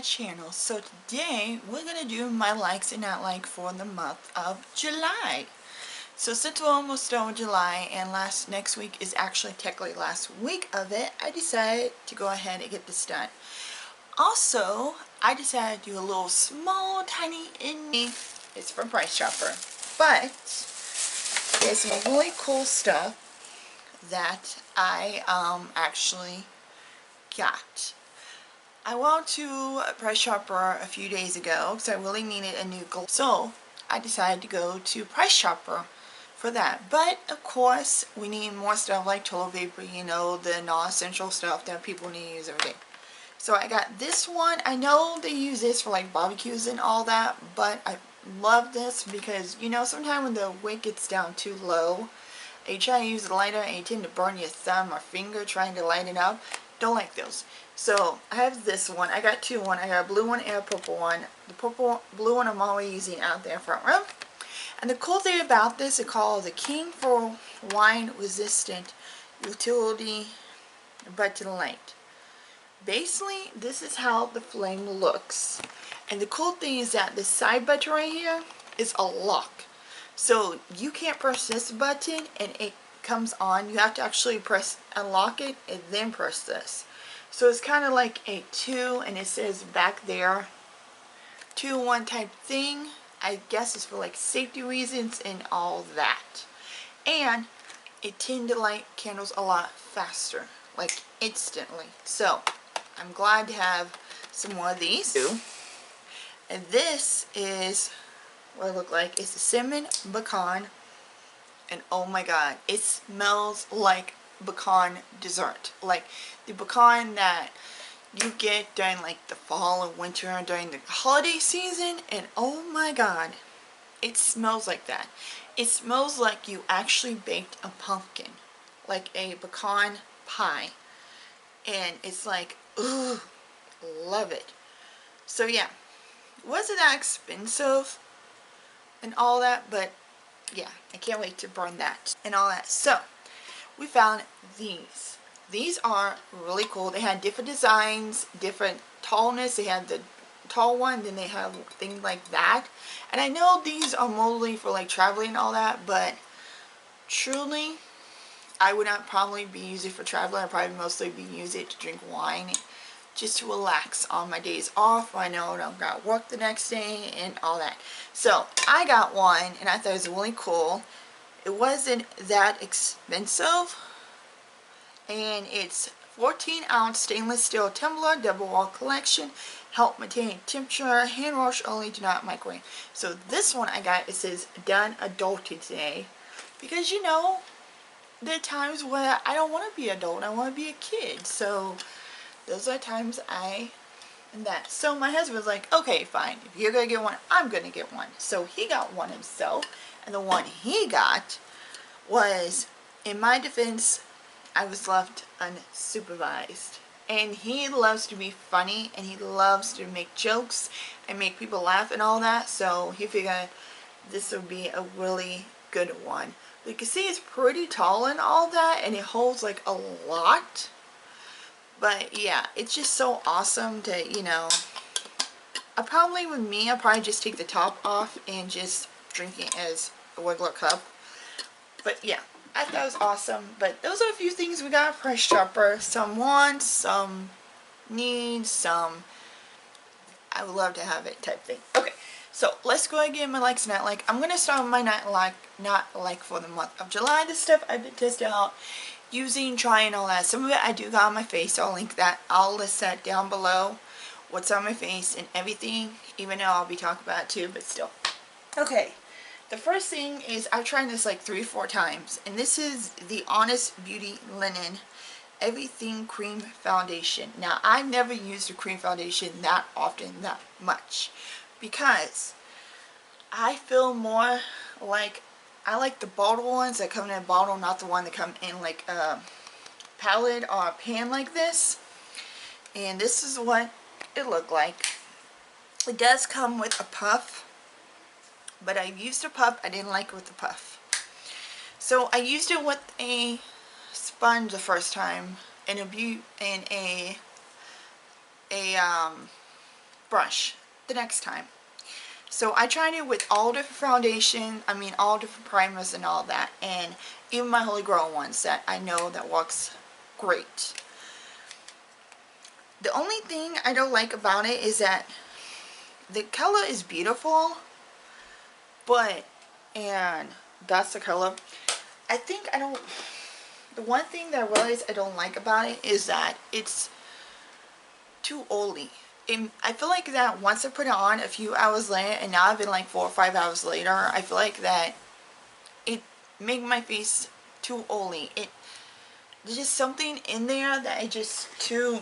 channel. So today we're gonna do my likes and not like for the month of July. So since we're almost done with July and next week is actually technically last week of it, I decided to go ahead and get this done. Also, I decided to do a little small tiny indie. It's from Price Chopper, but there's some really cool stuff that I actually got. I went to Price Chopper a few days ago because I really needed a new glow. So I decided to go to Price Chopper for that. But of course, we need more stuff like toilet paper, you know, the non-essential stuff that people need to use every day. So I got this one. I know they use this for like barbecues and all that, but I love this because, you know, sometimes when the wick gets down too low, you try to use the lighter and you tend to burn your thumb or finger trying to light it up. Don't like those. So I have this one. I got two. I got a blue one and a purple one. The blue one I'm always using out there front row. And the cool thing about this is called the King for Wine Resistant Utility Button Light. Basically, this is how the flame looks. And the cool thing is that the side button right here is a lock. So you can't press this button and it comes on. You have to actually unlock it and then press this. So it's kind of like a 2, and it says back there 2-in-1 type thing. I guess it's for like safety reasons and all that. And it tends to light candles a lot faster, like instantly. So I'm glad to have some more of these. And this is what it looks like. It's a cinnamon pecan, and oh my god, it smells like pecan dessert, like the pecan that you get during like the fall and winter and during the holiday season. And oh my god, it smells like that. It smells like you actually baked a pumpkin, like a pecan pie, and it's like, ooh, love it. So yeah, wasn't that expensive and all that, but yeah, I can't wait to burn that and all that. So we found these. These are really cool. They had different designs, different tallness. They had the tall one, then they have things like that. And I know these are mostly for like traveling and all that, but truly, I would not probably be using it for traveling. I'd probably mostly be using it to drink wine, just to relax on my days off. I know I don't got work the next day and all that. So I got one and I thought it was really cool. It wasn't that expensive, and it's 14-ounce stainless steel tumbler, double wall collection, help maintain temperature, hand wash only, do not microwave. So this one I got, it says done adulting today, because you know there are times where I don't want to be adult, I want to be a kid. So those are times that. So my husband was like, okay, fine, if you're gonna get one, I'm gonna get one. So he got one himself, and the one he got was, in my defense, I was left unsupervised. And he loves to be funny, and he loves to make jokes and make people laugh and all that. So he figured this would be a really good one. You can see it's pretty tall and all that, and it holds like a lot. But yeah, it's just so awesome to, you know, I'll probably just take the top off and just drink it as a regular cup. But yeah, I thought it was awesome. But those are a few things we got at Price Chopper. Some wants, some needs, some I would love to have it type thing. Okay, so let's go ahead and get my likes and not like. I'm going to start with my not like for the month of July. This stuff I've been testing out, using, trying, all that. Some of it I do got on my face, so I'll link that. I'll list that down below, what's on my face and everything, even though I'll be talking about it too, but still. Okay, the first thing is I've tried this like 3 or 4 times, and this is the Honest Beauty Linen Everything Cream Foundation. Now, I've never used a cream foundation that often, that much, because I feel more like, I like the bottle ones that come in a bottle, not the one that come in like a palette or a pan like this. And this is what it looked like. It does come with a puff, but I used a puff. I didn't like it with the puff. So I used it with a sponge the first time, and a brush the next time. So I tried it with all different foundation, all different primers and all that, and even my Holy Grail ones that I know that works great. The only thing I don't like about it is that the color is beautiful, but, and that's the color. I think the one thing that I realize I don't like about it is that it's too oily. I feel like that once I put it on a few hours later, and now I've been like 4 or 5 hours later, I feel like that it made my face too oily. There's just something in there that I just too,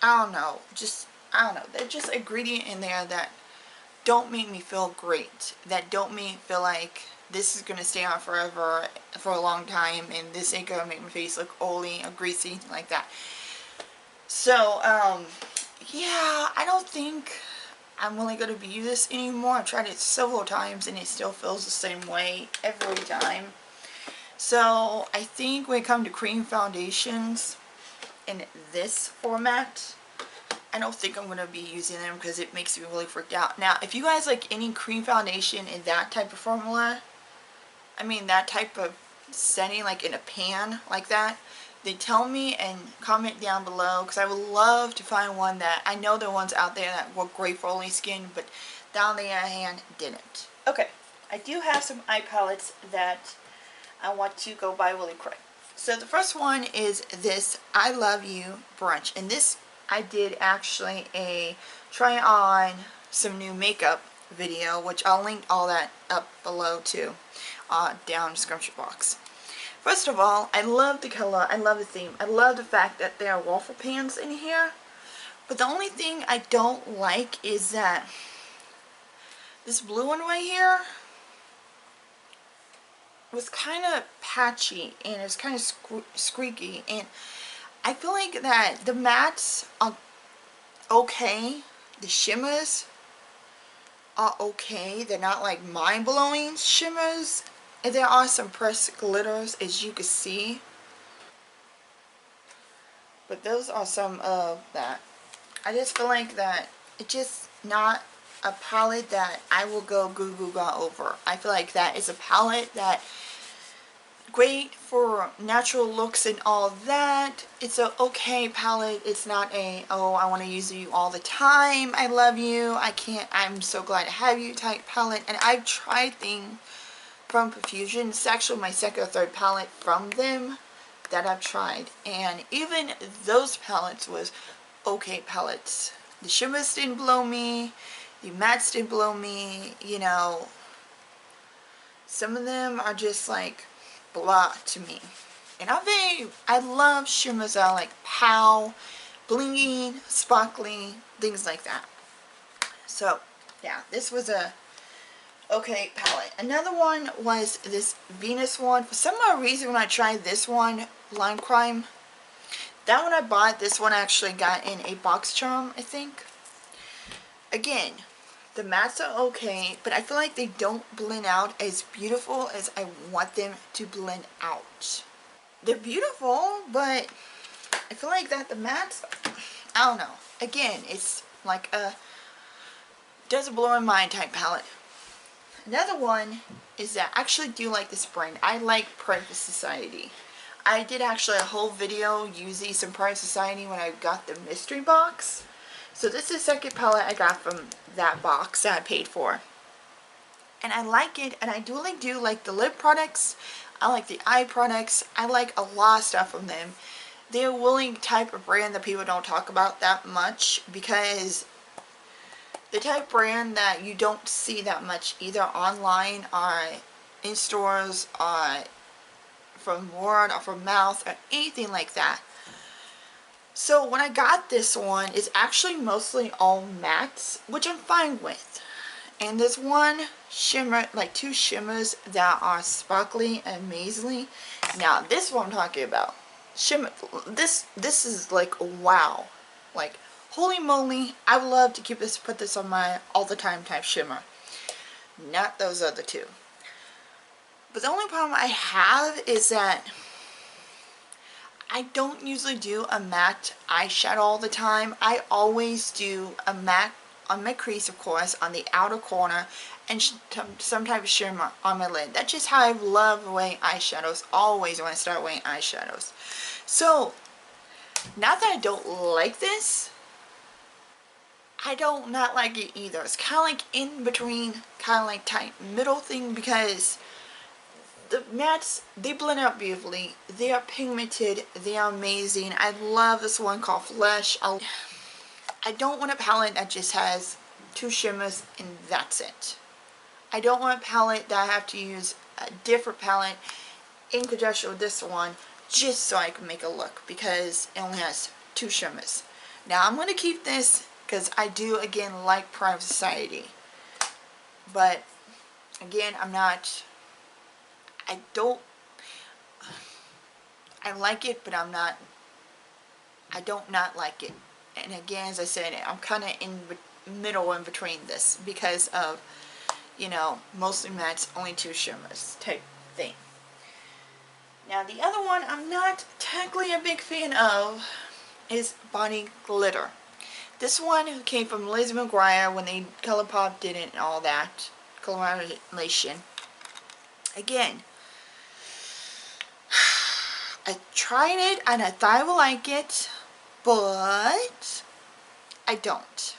I don't know, there's just a ingredient in there that don't make me feel great, that don't make me feel like this is gonna stay on forever for a long time, and this ain't gonna make my face look oily or greasy like that. So yeah, I don't think I'm really going to be using this anymore. I've tried it several times and it still feels the same way every time. So I think when it comes to cream foundations in this format, I don't think I'm going to be using them because it makes me really freaked out. Now, if you guys like any cream foundation in that type of formula, that type of setting, like in a pan like that, then tell me and comment down below, because I would love to find one that, I know there are ones out there that work great for oily skin, but down the other hand didn't. Okay, I do have some eye palettes that I want to go by really quick. So the first one is this I Love You brunch, and this I did actually a try on some new makeup video, which I'll link all that up below too, down in the description box. First of all, I love the color, I love the theme, I love the fact that there are waffle pans in here, but the only thing I don't like is that this blue one right here was kind of patchy and it's kind of squeaky, and I feel like that the mattes are okay, the shimmers are okay, they're not like mind-blowing shimmers. And there are some pressed glitters, as you can see. But those are some of that. I just feel like that it's just not a palette that I will go goo goo gaga over. I feel like that is a palette that great for natural looks and all that. It's a okay palette. It's not a, oh, I want to use you all the time, I love you, I can't, I'm so glad to have you type palette. And I've tried things from Profusion. It's actually my second or third palette from them that I've tried, and even those palettes was okay palettes. The shimmers didn't blow me, the mattes didn't blow me, some of them are just like blah to me. And I love shimmers that are like pow, blingy, sparkly, things like that. So yeah, this was a okay palette. Another one was this Venus one. For some odd reason, when I tried this one, Lime Crime, that one I bought, this one I actually got in a box charm, I think. Again, the mattes are okay, but I feel like they don't blend out as beautiful as I want them to blend out. They're beautiful, but I feel like that the mattes, I don't know. Again, it's like a doesn't blow my mind type palette. Another one is that I actually do like this brand. I like Private Society. I did actually a whole video using some Private Society when I got the mystery box. So this is the second palette I got from that box that I paid for. And I like it, and I do like the lip products. I like the eye products. I like a lot of stuff from them. They're a willing type of brand that people don't talk about that much, because the type of brand that you don't see that much either online or in stores or from word or from mouth or anything like that. So when I got this one, it's actually mostly all mattes, which I'm fine with. And there's one shimmer, like two shimmers that are sparkly and amazingly. Now this one I'm talking about. Shimmer, this is like wow. Like holy moly, I would love to put this on my all the time type shimmer. Not those other two. But the only problem I have is that I don't usually do a matte eyeshadow all the time. I always do a matte on my crease, of course, on the outer corner, and some type of shimmer on my lid. That's just how I love wearing eyeshadows, always when I start wearing eyeshadows. So, not that I don't like this, I don't not like it either. It's kind of like in between, kind of like tight middle thing, because the mattes, they blend out beautifully. They are pigmented. They are amazing. I love this one called Lash. I don't want a palette that just has 2 shimmers and that's it. I don't want a palette that I have to use a different palette in conjunction with this one just so I can make a look, because it only has 2 shimmers. Now I'm going to keep this because I do, again, like Private Society. But again, I like it, but I don't not like it. And again, as I said, I'm kind of in middle in between this because of, you know, mostly mattes, only 2 shimmers type thing. Now the other one I'm not technically a big fan of is Body Glitter. This one came from Liz McGuire when they ColourPop did it and all that, colorization. Again, I tried it and I thought I would like it, but I don't.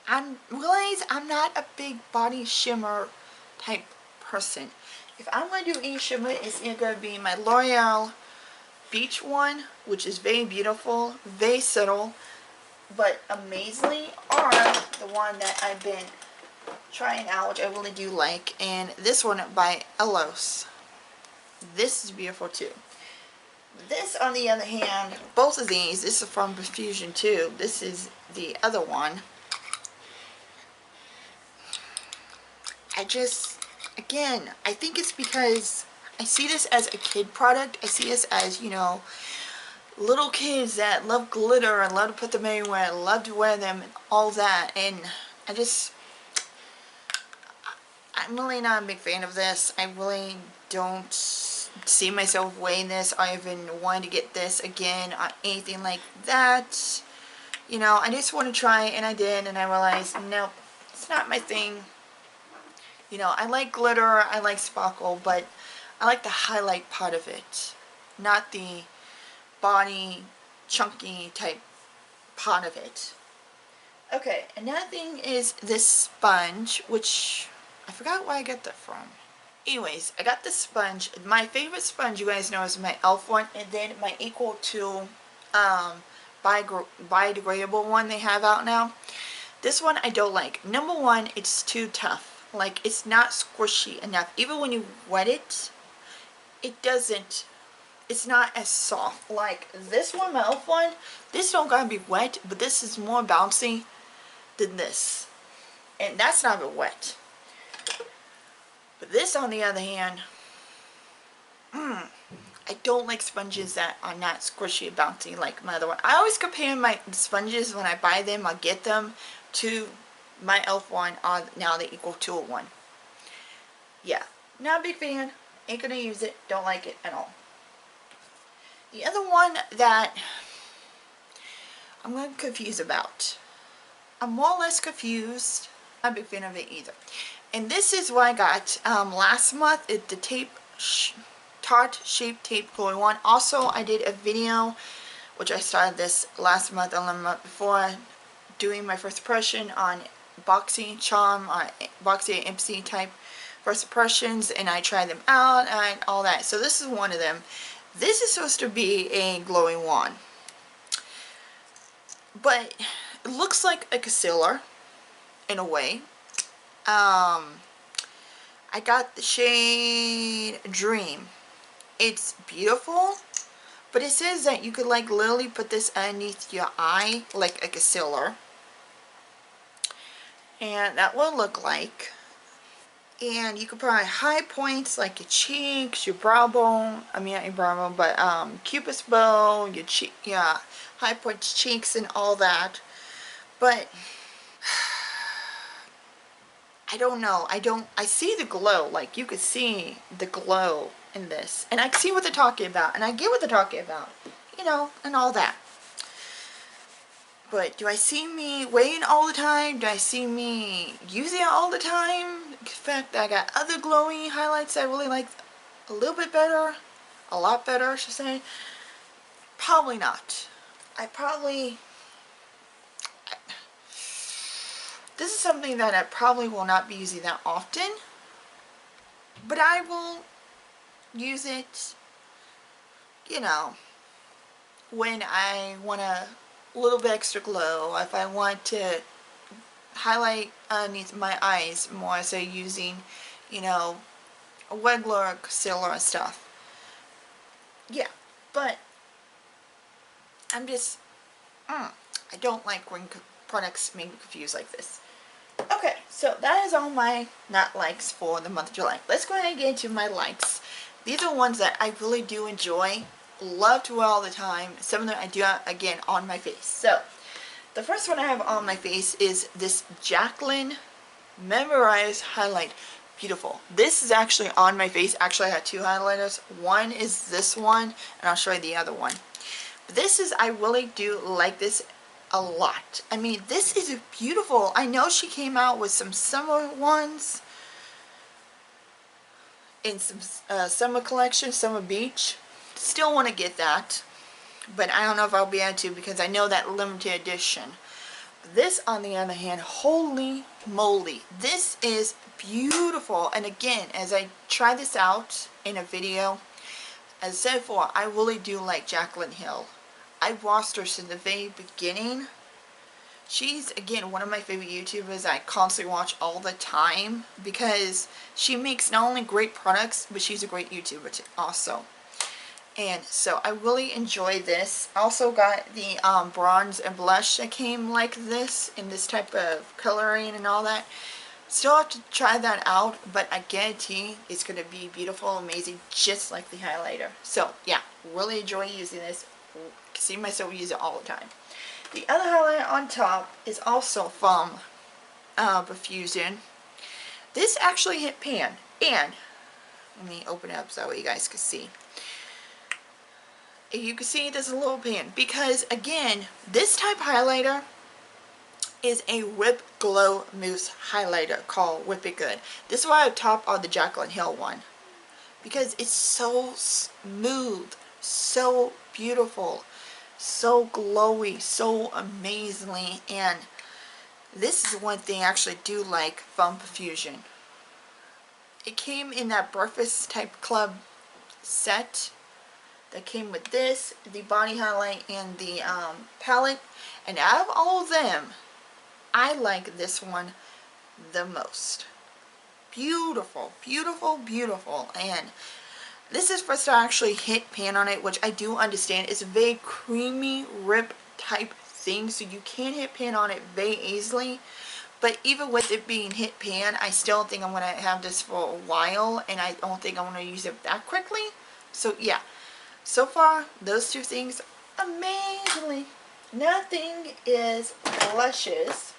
I'm not a big body shimmer type person. If I'm going to do any shimmer, it's either going to be my L'Oreal Beach one, which is very beautiful, very subtle, but amazingly, or the one that I've been trying out, which I really do like, and this one by Elos. This is beautiful too. This, on the other hand, both of these, this is from Profusion too. This is the other one. Again, I think it's because I see this as a kid product. I see this as, you know, little kids that love glitter and love to put them anywhere, love to wear them and all that. And I'm really not a big fan of this. I really don't see myself wearing this. I even wanted to get this again or anything like that. You know, I just want to try it, and I did, and I realized, nope, it's not my thing. You know, I like glitter, I like sparkle, but I like the highlight part of it, not the body chunky type part of it. Okay, another thing is this sponge, which I forgot where I got that from. Anyways, I got this sponge. My favorite sponge, you guys know, is my e.l.f. one, and then my equal to biodegradable one they have out now. This one I don't like. Number one, it's too tough. Like, it's not squishy enough. Even when you wet it, it's not as soft. Like this one, my e.l.f. one, this don't gotta be wet, but this is more bouncy than this. And that's not even wet. But this, on the other hand, I don't like sponges that are not squishy and bouncy like my other one. I always compare my sponges when I buy them or get them to my e.l.f. one, or now the equal to one. Yeah, not a big fan. Ain't gonna use it. Don't like it at all. The other one that I'm confused about. I'm more or less confused. Not a big fan of it either. And this is what I got last month. It's the Tarte Shape Tape Glowing one. Also, I did a video, which I started this last month and the month before, doing my first impression on Boxy Charm, Boxy and Ipsy type first impressions, and I tried them out and all that. So this is one of them. This is supposed to be a glowing wand, but it looks like a concealer in a way. I got the shade Dream. It's beautiful, but it says that you could like literally put this underneath your eye like a concealer, and that will look like. And you could put on high points like your cheeks, your brow bone, I mean not your brow bone, but cupid's bow, your cheek, yeah, high points cheeks and all that. But I don't know. I see the glow. Like, you could see the glow in this. And I see what they're talking about. And I get what they're talking about. you know, and all that. But do I see me wearing all the time? Do I see me using it all the time? In fact, I got other glowing highlights I really like a little bit better. A lot better, I should say. Probably not. This is something that I probably will not be using that often. But I will use it, you know, when I want a little bit extra glow. If I want to highlight underneath my eyes more, so using, you know, a regular concealer and stuff. Yeah, but I'm just, I don't like when products make me confused like this. Okay, so that is all my not likes for the month of July. Let's go ahead and get into my likes. These are ones that I really do enjoy, love to wear all the time. Some of them I do, again, on my face. So, the first one I have on my face is this Jaclyn Memorize Highlight. Beautiful. This is actually on my face. Actually, I have two highlighters. One is this one, and I'll show you the other one. But this is, I really do like this a lot. I mean, this is beautiful. I know she came out with some summer ones in some summer collection, summer beach. Still want to get that, but I don't know if I'll be able to because I know that limited edition. This, on the other hand, holy moly, this is beautiful. And again, as I try this out in a video, as I said before, I really do like Jaclyn Hill. I watched her since the very beginning. She's, again, one of my favorite YouTubers I constantly watch all the time because she makes not only great products, but she's a great YouTuber too, also. And so I really enjoy this. Also got the bronze and blush that came like this in this type of coloring and all that. Still have to try that out, but I guarantee it's going to be beautiful, amazing, just like the highlighter. So yeah, really enjoy using this. I see myself use it all the time. The other highlighter on top is also from Profusion. This actually hit pan, and let me open it up so you guys can see. You can see there's a little pan because, again, this type of highlighter is a Whip Glow Mousse highlighter called Whip It Good. This is why I top on the Jaclyn Hill one because it's so smooth, so beautiful, so glowy, so amazingly. And this is one thing I actually do like from Profusion. It came in that Breakfast Type Club set that came with this, the body highlight, and the palette. And out of all of them, I like this one the most. Beautiful, beautiful, beautiful. And this is first to actually hit pan on it, which I do understand. It's a very creamy rip type thing, so you can hit pan on it very easily. But even with it being hit pan, I still think I'm going to have this for a while, and I don't think I'm going to use it that quickly. So yeah. So far, those two things, amazingly. Nothing is blushes.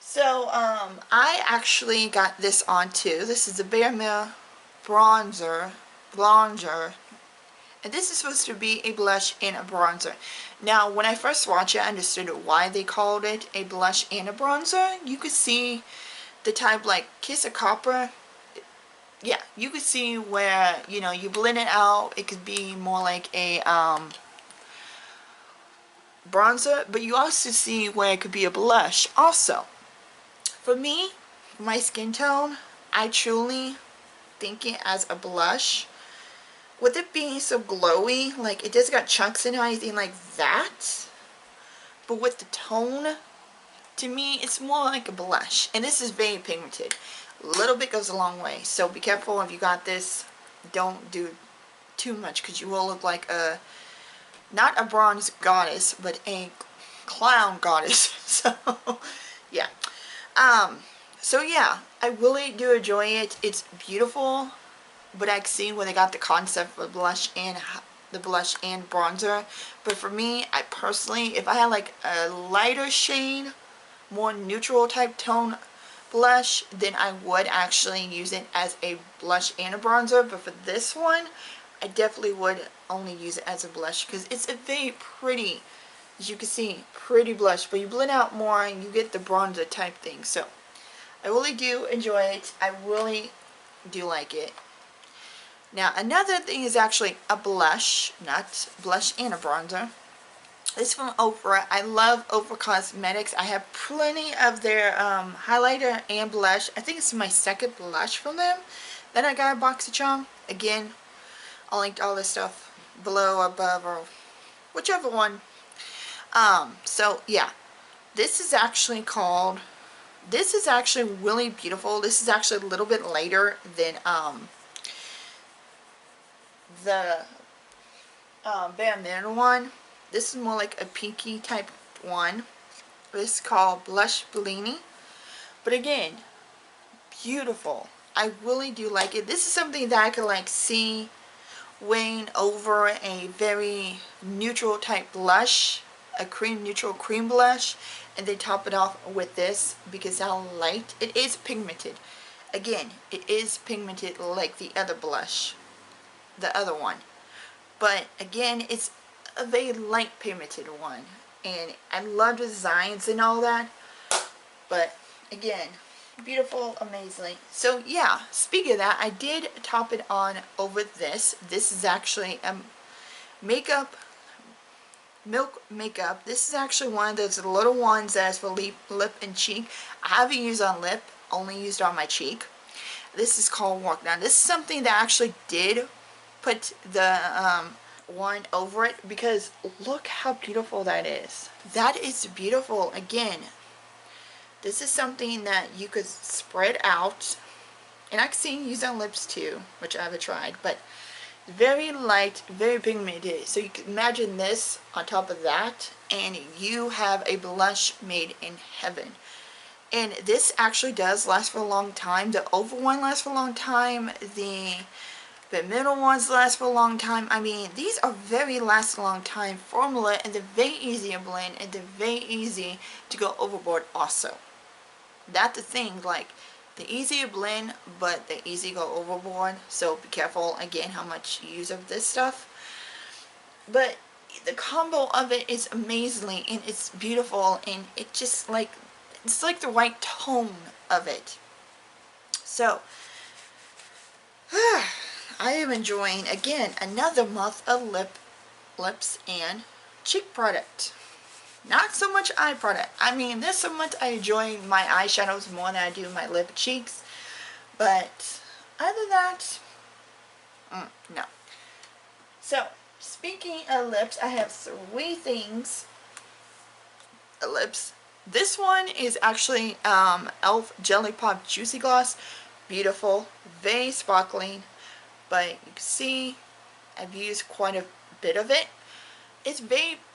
So, I actually got this on too. This is the Bare Mill Bronzer. And this is supposed to be a blush and a bronzer. Now, when I first watched it, I understood why they called it a blush and a bronzer. You could see the type like Kiss of Copper. Yeah, you could see where, you know, you blend it out. It could be more like a bronzer, but you also see where it could be a blush also. For me, my skin tone, I truly think it as a blush. With it being so glowy, like it just got chunks in it or anything like that. But with the tone, to me, it's more like a blush. And this is very pigmented. A little bit goes a long way, so be careful if you got this. Don't do too much because you will look like a, not a bronze goddess, but a clown goddess. So yeah, so yeah, I really do enjoy it. It's beautiful, but I've seen where they got the concept for blush and the blush and bronzer. But for me, I personally, if I had like a lighter shade, more neutral type tone blush, then I would actually use it as a blush and a bronzer. But for this one, I definitely would only use it as a blush because it's a very pretty, as you can see, pretty blush, but you blend out more and you get the bronzer type thing. So I really do enjoy it. I really do like it. Now another thing is actually a blush, not blush and a bronzer. This is from Ofra. I love Ofra Cosmetics. I have plenty of their highlighter and blush. I think it's my second blush from them. Then I got a BoxyCharm. Again, I'll link all this stuff below, above, or whichever one. So yeah, this is actually called, this is actually really beautiful. This is actually a little bit lighter than the Bare Minimum one. This is more like a pinky type one. This is called Blush Bellini. But again, beautiful. I really do like it. This is something that I could like see weighing over a very neutral type blush, a cream neutral cream blush, and they top it off with this because how light it is, pigmented. Again, it is pigmented like the other blush, the other one, but again, it's a very light pigmented one, and I love the designs and all that. But again, beautiful, amazing. So yeah, speaking of that, I did top it on over this. This is actually a milk makeup. This is actually one of those little ones that's for lip and cheek. I haven't used on lip, only used on my cheek. This is called Walk Down. This is something that I actually did put the one over it because look how beautiful that is. That is beautiful. Again, this is something that you could spread out, and I've seen used on lips too, which I haven't tried, but very light, very pigmented. So you can imagine this on top of that, and you have a blush made in heaven. And this actually does last for a long time. The over one lasts for a long time. The middle ones last for a long time. I mean, these are very last a long time formula, and they're very easy to blend, and they're very easy to go overboard also. That's the thing, like, they're easy to blend, but they're easy to go overboard. So be careful, again, how much you use of this stuff. But the combo of it is amazing, and it's beautiful, and it just like, it's like the right tone of it. So I am enjoying, again, another month of lips and cheek product. Not so much eye product. I mean, this month I enjoy my eyeshadows more than I do my lip and cheeks. But other than that, no. So, speaking of lips, I have 3 things. Lips. This one is actually e.l.f. Jelly Pop Juicy Gloss. Beautiful. Very sparkling. But you can see I've used quite a bit of it.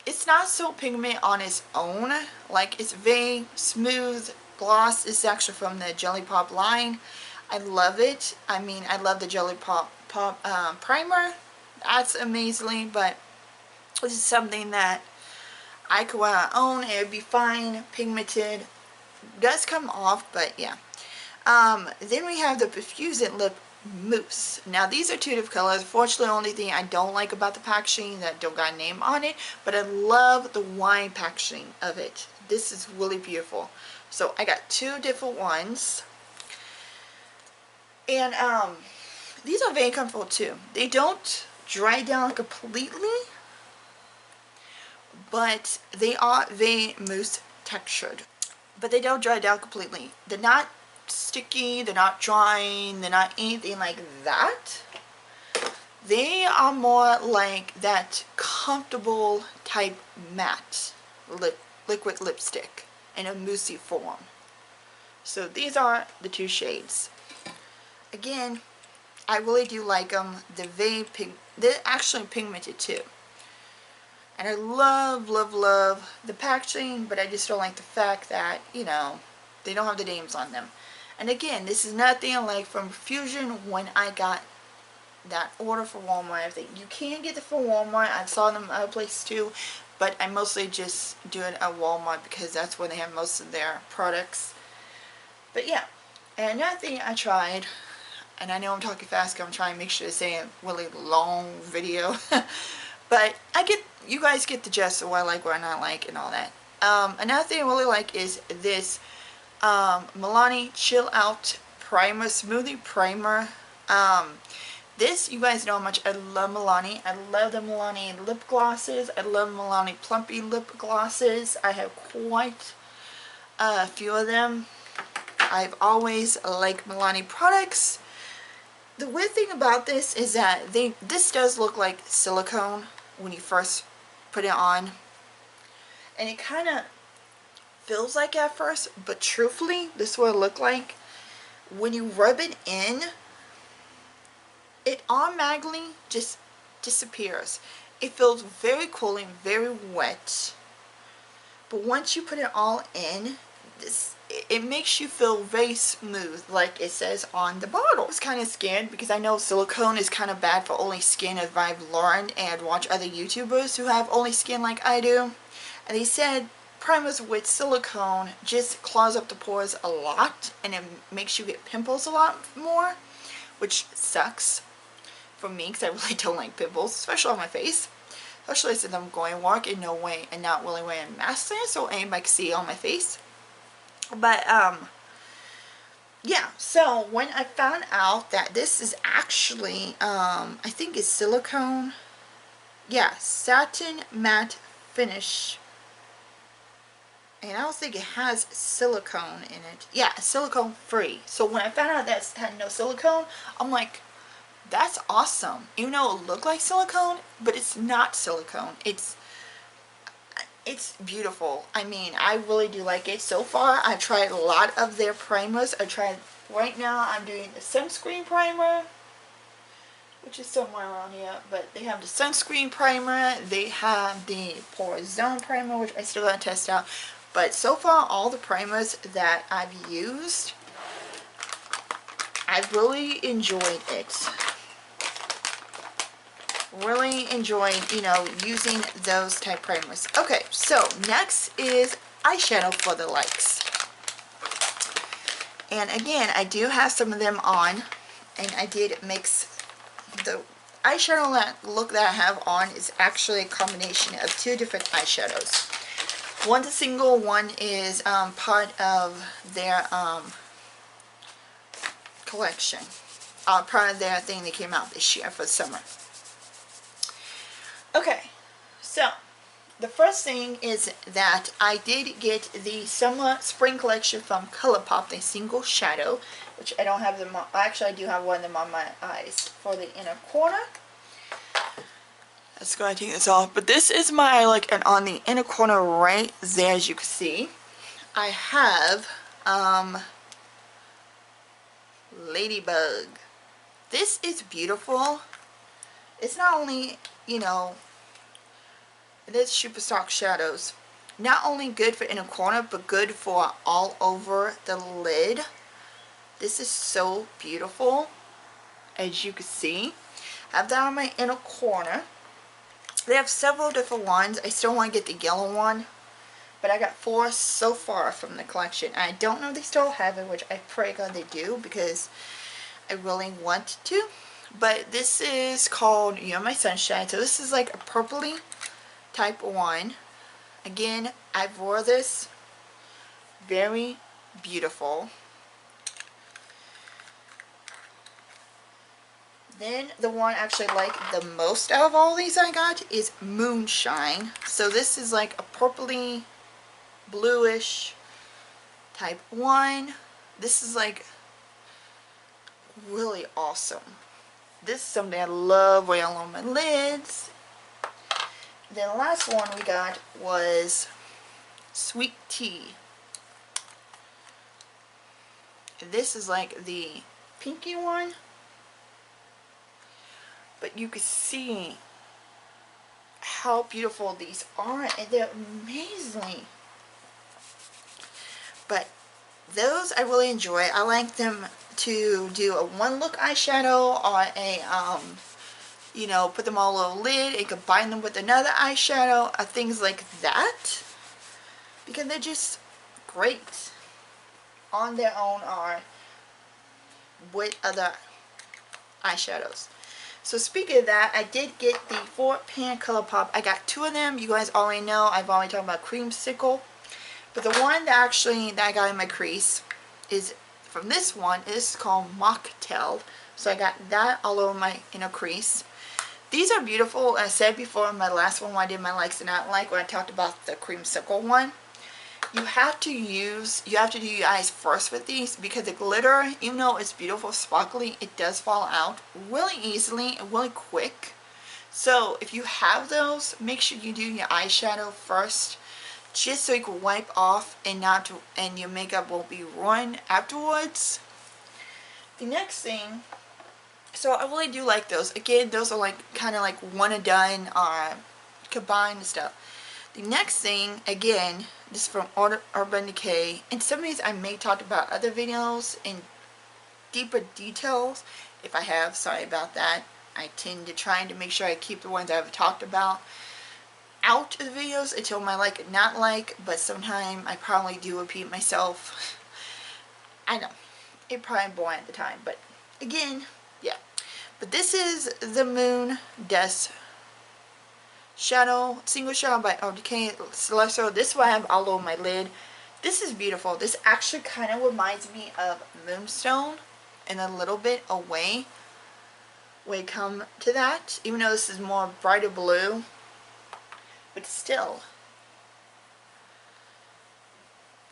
It's not so pigment on its own. Like, it's very smooth gloss. It's actually from the Jelly Pop line. I love it. I mean, I love the Jelly Pop primer. That's amazing. But this is something that I could wear on. It would be fine. Pigmented. Does come off, but yeah. Then we have the Perfusant Lip Mousse. Now these are 2 different colors. Fortunately, the only thing I don't like about the packaging that don't got a name on it, but I love the wine packaging of it. This is really beautiful. So I got 2 different ones, and these are very comfortable too. They don't dry down completely, but they are very mousse textured. But they don't dry down completely. They're not sticky, they're not drying, they're not anything like that. They are more like that comfortable type matte liquid lipstick in a moussey form. So these are the 2 shades. Again, I really do like them. They're actually pigmented too. And I love, love, love the packaging, but I just don't like the fact that, you know, they don't have the names on them. And again, this is nothing like from Fusion when I got that order for Walmart. I think you can get it from Walmart. I saw them other places too, but I mostly just do it at Walmart because that's where they have most of their products. But yeah, and another thing I tried, And I know I'm talking fast because I'm trying to make sure to say a really long video. But you guys get the gist of what I like, what I not like, and all that. Another thing I really like is this Milani Chill Out Primer, Smoothie Primer. This, you guys know how much I love Milani. I love the Milani lip glosses. I love Milani Plumpy lip glosses. I have quite a few of them. I've always liked Milani products. The weird thing about this is that this does look like silicone when you first put it on. And it kind of feels like at first, but truthfully, this is what it looked like. When you rub it in, it automatically just disappears. It feels very cooling, very wet. But once you put it all in, it makes you feel very smooth, like it says on the bottle. I was kind of scared because I know silicone is kind of bad for oily skin, as I've learned and watch other YouTubers who have oily skin like I do. And they said primers with silicone just clogs up the pores a lot and it makes you get pimples a lot more, which sucks for me because I really don't like pimples, especially on my face. Especially since I'm going to work in no way and not really wearing masks so anybody can see on my face. But yeah, so when I found out that this is actually I think it's silicone, yeah, satin matte finish, and I don't think it has silicone in it. Yeah, silicone free. So when I found out that it had no silicone, I'm like, that's awesome. Even though it looked like silicone, but it's not silicone. It's beautiful. I mean, I really do like it. So far, I've tried a lot of their primers. Right now, I'm doing the sunscreen primer, which is somewhere around here. But they have the sunscreen primer. They have the pore zone primer, which I still gotta test out. But so far, all the primers that I've used, I've really enjoyed it. Really enjoying, you know, using those type primers. Okay, so next is eyeshadow for the likes. And again, I do have some of them on, and I did mix the eyeshadow look that I have on is actually a combination of two different eyeshadows. One's a single, one is part of their collection. Part of their thing that came out this year for summer. Okay, so the first thing is that I did get the summer spring collection from ColourPop, the single shadow, which I don't have them on. Actually, I do have one of them on my eyes for the inner corner. Let's go ahead and take this off. But this is my, like, and on the inner corner right there, as you can see, I have Ladybug. This is beautiful. It's not only, you know, it is Super Soft Shadows. Not only good for inner corner, but good for all over the lid. This is so beautiful, as you can see. I have that on my inner corner. They have several different ones. I still want to get the yellow one, but I got 4 so far from the collection. And I don't know if they still have it, which I pray God they do, because I really want to. But this is called You're My Sunshine. So this is like a purpley type one. Again, I wore this. Very beautiful. Then the one I actually like the most out of all these I got is Moonshine. So this is like a purpley, bluish type one. This is like really awesome. This is something I love wearing on my lids. Then the last one we got was Sweet Tea. This is like the pinky one. But you can see how beautiful these are, and they're amazing. But those I really enjoy. I like them to do a one look eyeshadow or a you know, put them all on a lid and combine them with another eyeshadow or things like that, because they're just great on their own or with other eyeshadows. So speaking of that, I did get the 4-pan ColourPop. I got 2 of them. You guys already know I've already talked about Creamsicle. But the one that I got in my crease is from this one. It's called Mocktail. So I got that all over my inner crease. These are beautiful. I said before in my last one when I did my likes and not like, when I talked about the Creamsicle one. You have to do your eyes first with these, because the glitter, even though it's beautiful, sparkly, it does fall out really easily and really quick. So if you have those, make sure you do your eyeshadow first, just so you can wipe off and your makeup won't be ruined afterwards. The next thing, so I really do like those. Again, those are like kind of like one and done or combined and stuff. The next thing, again, this is from Urban Decay, and some of these I may talk about other videos in deeper details. If I have, sorry about that. I tend to try to make sure I keep the ones I've talked about out of the videos until my like and not like, but sometimes I probably do repeat myself. I know, it probably boring at the time, but again, yeah. But this is the Moon Dust single shadow by Urban Decay Celestial. This is what I have all over my lid. This is beautiful. This actually kind of reminds me of Moonstone in a little bit away when it comes to that, even though this is more brighter blue, but still,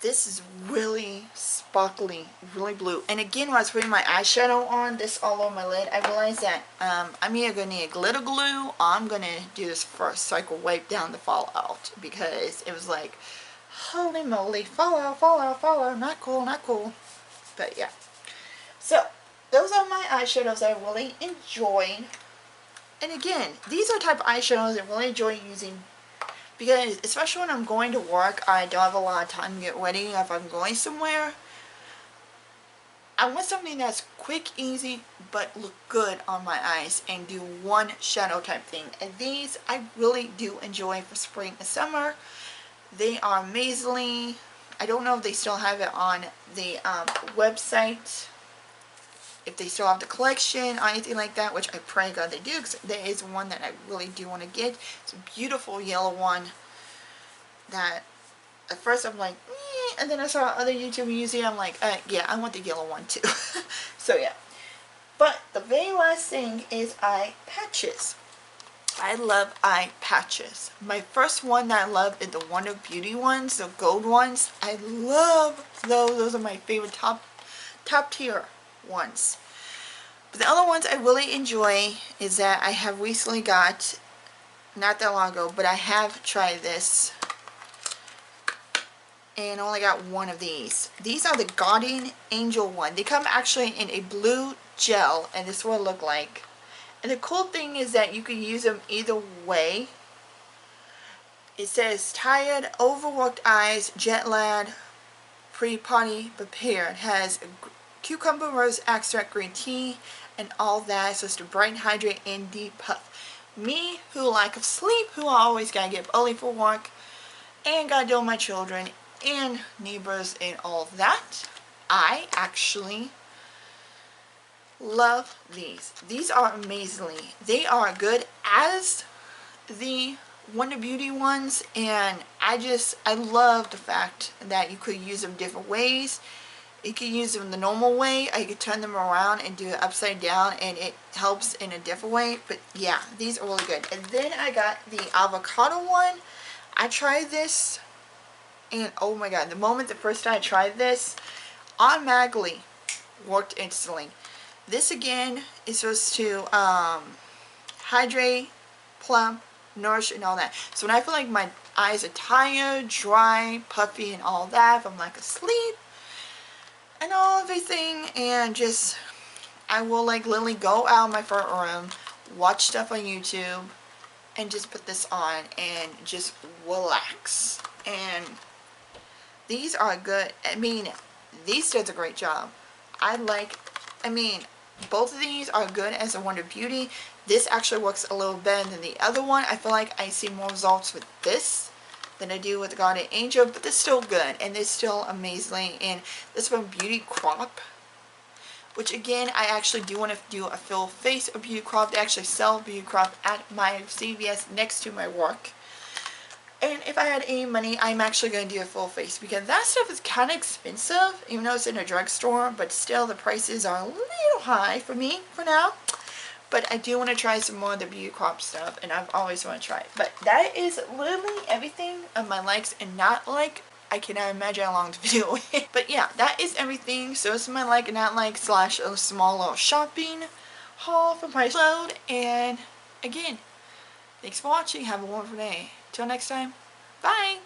this is really sparkly, really blue. And again, when I was putting my eyeshadow on, this all over my lid, I realized that I'm either going to need a glitter glue, or I'm going to do this first so I can wipe down the fallout, because it was like, holy moly, fallout, fallout, fallout, not cool, not cool. But yeah. So, those are my eyeshadows I really enjoyed. And again, these are the type of eyeshadows I really enjoy using, because especially when I'm going to work, I don't have a lot of time to get ready. If I'm going somewhere, I want something that's quick, easy, but look good on my eyes and do one shadow type thing. And these I really do enjoy for spring and summer. They are amazingly, I don't know if they still have it on the website, if they still have the collection or anything like that, which I pray God they do, because there is one that I really do want to get. It's a beautiful yellow one that at first I'm like, eh, and then I saw other YouTube using it. I'm like, yeah, I want the yellow one too. So yeah. But the very last thing is eye patches. I love eye patches. My first one that I love is the Wonder Beauty ones, the gold ones. I love those. Those are my favorite top tier ones. But the other ones I really enjoy is that I have recently got, not that long ago, but I have tried this and only got one of these. These are the Guardian Angel one. They come actually in a blue gel, and this is what it look like. And the cool thing is that you can use them either way. It says tired, overworked eyes, jet lagged, pre-party prepared. Has cucumber rose extract, green tea, and all that. So it's to brighten, hydrate, and deep puff. Me, who like of sleep, who I always gotta get up early for work, and gotta deal with my children and neighbors and all that, I actually love these. These are amazingly, they are good as the Wonder Beauty ones, and I love the fact that you could use them different ways. You can use them the normal way, or you could turn them around and do it upside down, and it helps in a different way. But yeah, these are really good. And then I got the avocado one. I tried this, and oh my god, the first time I tried this, automatically worked instantly. This again is supposed to hydrate, plump, nourish, and all that. So when I feel like my eyes are tired, dry, puffy, and all that, if I'm like asleep and everything, and just, I will like literally go out of my front room, watch stuff on YouTube, and just put this on and just relax. And these are good. I mean, these does a great job. Both of these are good as a Wonder Beauty. This actually works a little better than the other one. I feel like I see more results with this than I do with the Guardian Angel, but they're still good, and they're still amazing. And this one, Beauty Crop, which again, I actually do want to do a full face of Beauty Crop. They actually sell Beauty Crop at my CVS next to my work. And if I had any money, I'm actually going to do a full face because that stuff is kind of expensive, even though it's in a drugstore, but still the prices are a little high for me for now. But I do want to try some more of the Beauty Crop stuff, and I've always wanted to try it. But that is literally everything of my likes and not like. I cannot imagine how long the video is. But yeah, that is everything. So this is my like and not like slash a small little shopping haul from my load. And again, thanks for watching. Have a wonderful day. Till next time. Bye.